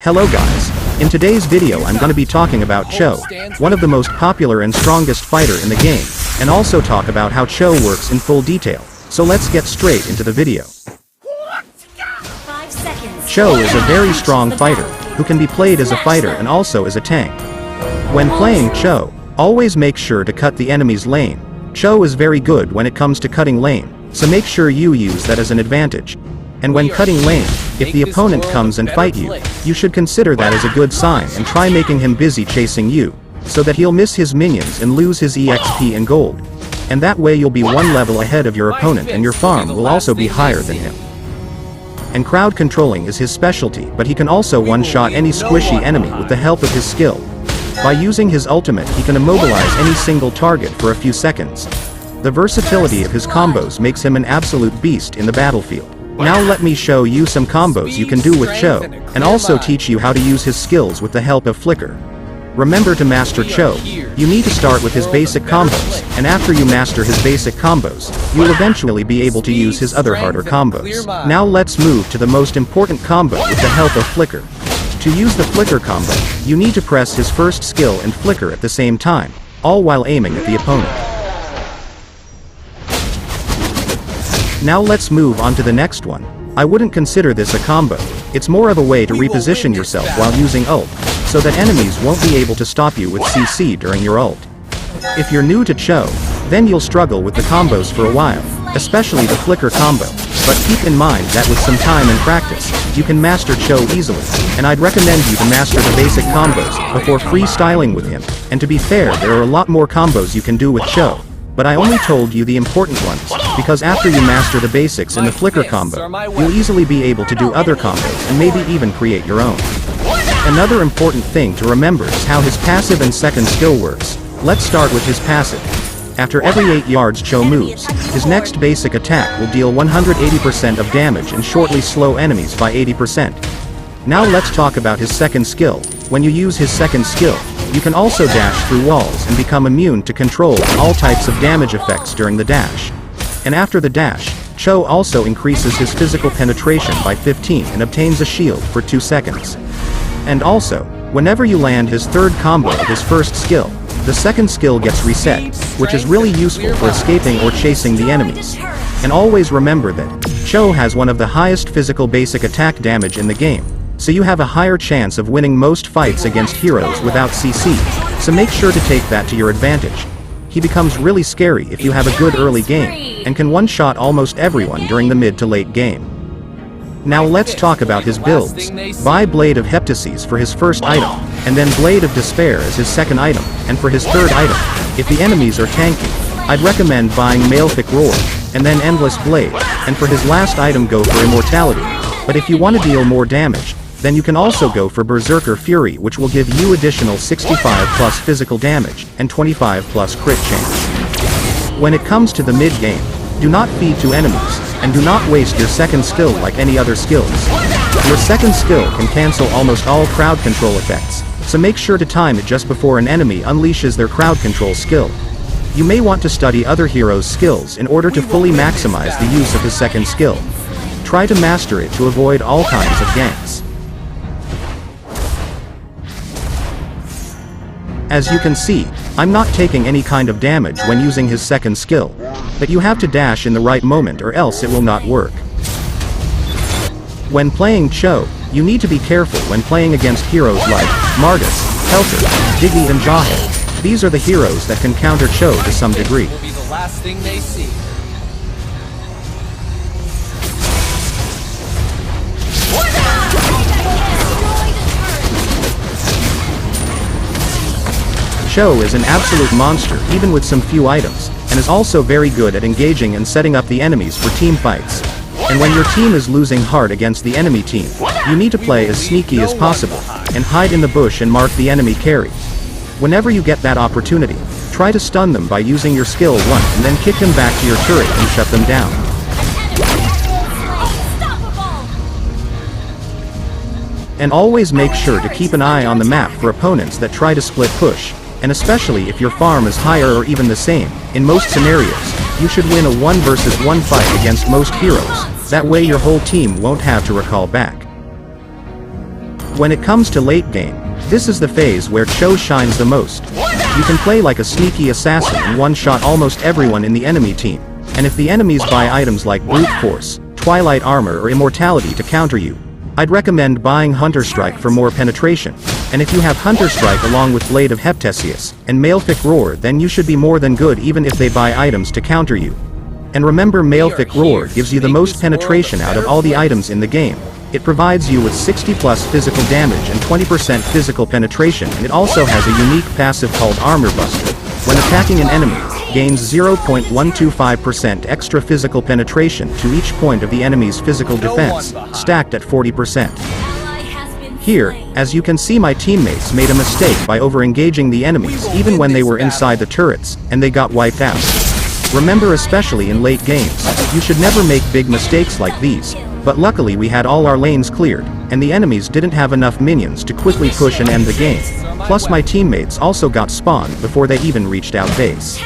Hello guys, in today's video I'm gonna be talking about Chou, one of the most popular and strongest fighter in the game, and also talk about how Chou works in full detail, so let's get straight into the video. Chou is a very strong fighter, who can be played as a fighter and also as a tank. When playing Chou, always make sure to cut the enemy's lane. Chou is very good when it comes to cutting lane, so make sure you use that as an advantage. And when cutting lane, if the opponent comes and fight you, you should consider that as a good sign and try making him busy chasing you, so that he'll miss his minions and lose his EXP and gold. And that way you'll be one level ahead of your opponent and your farm will also be higher than him. And crowd controlling is his specialty, but he can also one-shot any squishy enemy with the help of his skill. By using his ultimate he can immobilize any single target for a few seconds. The versatility of his combos makes him an absolute beast in the battlefield. Now let me show you some combos you can do with Chou, and also teach you how to use his skills with the help of Flicker. Remember to master Chou, you need to start with his basic combos, and after you master his basic combos, you'll eventually be able to use his other harder combos. Now let's move to the most important combo with the help of Flicker. To use the Flicker combo, you need to press his first skill and Flicker at the same time, all while aiming at the opponent. Now let's move on to the next one. I wouldn't consider this a combo, it's more of a way to reposition yourself while using ult, so that enemies won't be able to stop you with CC during your ult. If you're new to Chou, then you'll struggle with the combos for a while, especially the Flicker combo, but keep in mind that with some time and practice, you can master Chou easily, and I'd recommend you to master the basic combos before freestyling with him, and to be fair there are a lot more combos you can do with Chou. But I only told you the important ones, because after you master the basics in the Flicker combo, you'll easily be able to do other combos and maybe even create your own. Another important thing to remember is how his passive and second skill works. Let's start with his passive. After every 8 yards Chou moves, his next basic attack will deal 180% of damage and shortly slow enemies by 80%. Now let's talk about his second skill. When you use his second skill, you can also dash through walls and become immune to control and all types of damage effects during the dash. And after the dash, Chou also increases his physical penetration by 15 and obtains a shield for 2 seconds. And also, whenever you land his third combo of his first skill, the second skill gets reset, which is really useful for escaping or chasing the enemies. And always remember that Chou has one of the highest physical basic attack damage in the game, so you have a higher chance of winning most fights against heroes without CC, so make sure to take that to your advantage. He becomes really scary if you have a good early game, and can one-shot almost everyone during the mid to late game. Now let's talk about his builds. Buy Blade of Heptases for his first item, and then Blade of Despair as his second item, and for his third item, if the enemies are tanky, I'd recommend buying Mythic Roar, and then Endless Blade, and for his last item go for Immortality. But if you want to deal more damage, then you can also go for Berserker Fury, which will give you additional 65 plus physical damage, and 25 plus crit chance. When it comes to the mid-game, do not feed to enemies, and do not waste your second skill like any other skills. Your second skill can cancel almost all crowd control effects, so make sure to time it just before an enemy unleashes their crowd control skill. You may want to study other heroes' skills in order to fully maximize the use of his second skill. Try to master it to avoid all kinds of ganks. As you can see, I'm not taking any kind of damage when using his second skill, but you have to dash in the right moment or else it will not work. When playing Chou, you need to be careful when playing against heroes like Margus, Pelter, Diggy and Jahel. These are the heroes that can counter Chou to some degree. Chou is an absolute monster even with some few items, and is also very good at engaging and setting up the enemies for team fights. And when your team is losing hard against the enemy team, you need to play as sneaky as possible, and hide in the bush and mark the enemy carry. Whenever you get that opportunity, try to stun them by using your skill once and then kick them back to your turret and shut them down. And always make sure to keep an eye on the map for opponents that try to split push. And especially if your farm is higher or even the same, in most scenarios, you should win a 1 versus 1 fight against most heroes, that way your whole team won't have to recall back. When it comes to late game, this is the phase where Chou shines the most. You can play like a sneaky assassin and one-shot almost everyone in the enemy team, and if the enemies buy items like Brute Force, Twilight Armor or Immortality to counter you, I'd recommend buying Hunter Strike for more penetration, and if you have Hunter Strike along with Blade of Heptesius and Mythic Roar, then you should be more than good even if they buy items to counter you. And remember, Mythic Roar gives you the most penetration out of all the items in the game. It provides you with 60 plus physical damage and 20% physical penetration, and it also has a unique passive called Armor Buster. When attacking an enemy, gains 0.125% extra physical penetration to each point of the enemy's physical defense, stacked at 40%. Here, as you can see, my teammates made a mistake by over-engaging the enemies even when they were inside the turrets, and they got wiped out. Remember, especially in late games, you should never make big mistakes like these, but luckily we had all our lanes cleared, and the enemies didn't have enough minions to quickly push and end the game. Plus my teammates also got spawned before they even reached out base.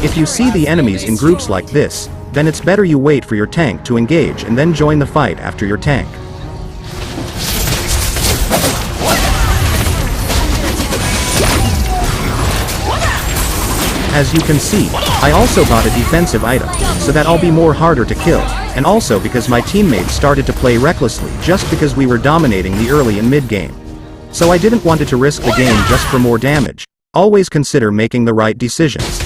If you see the enemies in groups like this, then it's better you wait for your tank to engage and then join the fight after your tank. As you can see, I also bought a defensive item, so that I'll be more harder to kill, and also because my teammates started to play recklessly just because we were dominating the early and mid game. So I didn't want to risk the game just for more damage. Always consider making the right decisions.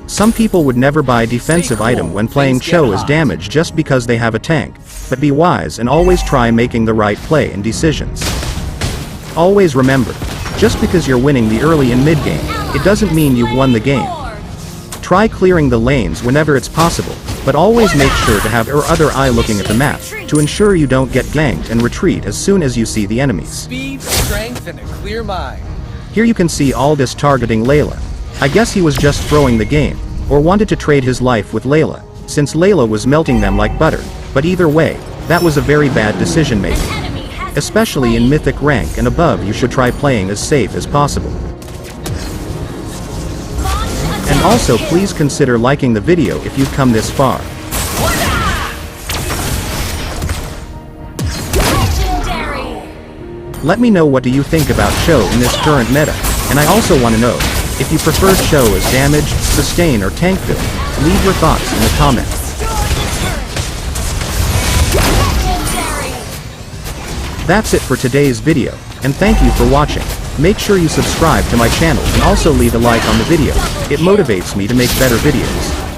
Some people would never buy a defensive item when playing Chou as damage just because they have a tank, but be wise and always try making the right play and decisions. Always remember, just because you're winning the early and mid game, it doesn't mean you've won the game. Try clearing the lanes whenever it's possible, but always make sure to have your other eye looking at the map, to ensure you don't get ganked, and retreat as soon as you see the enemies. Speed, strength, and a clear mind. Here you can see Aldous targeting Layla. I guess he was just throwing the game, or wanted to trade his life with Layla, since Layla was melting them like butter, but either way, that was a very bad decision making. Especially in Mythic rank and above, you should try playing as safe as possible. And also please consider liking the video if you've come this far. Let me know what do you think about Chou in this current meta, and I also want to know, if you prefer Chou as damage, sustain or tank build, leave your thoughts in the comments. That's it for today's video, and thank you for watching. Make sure you subscribe to my channel and also leave a like on the video. It motivates me to make better videos.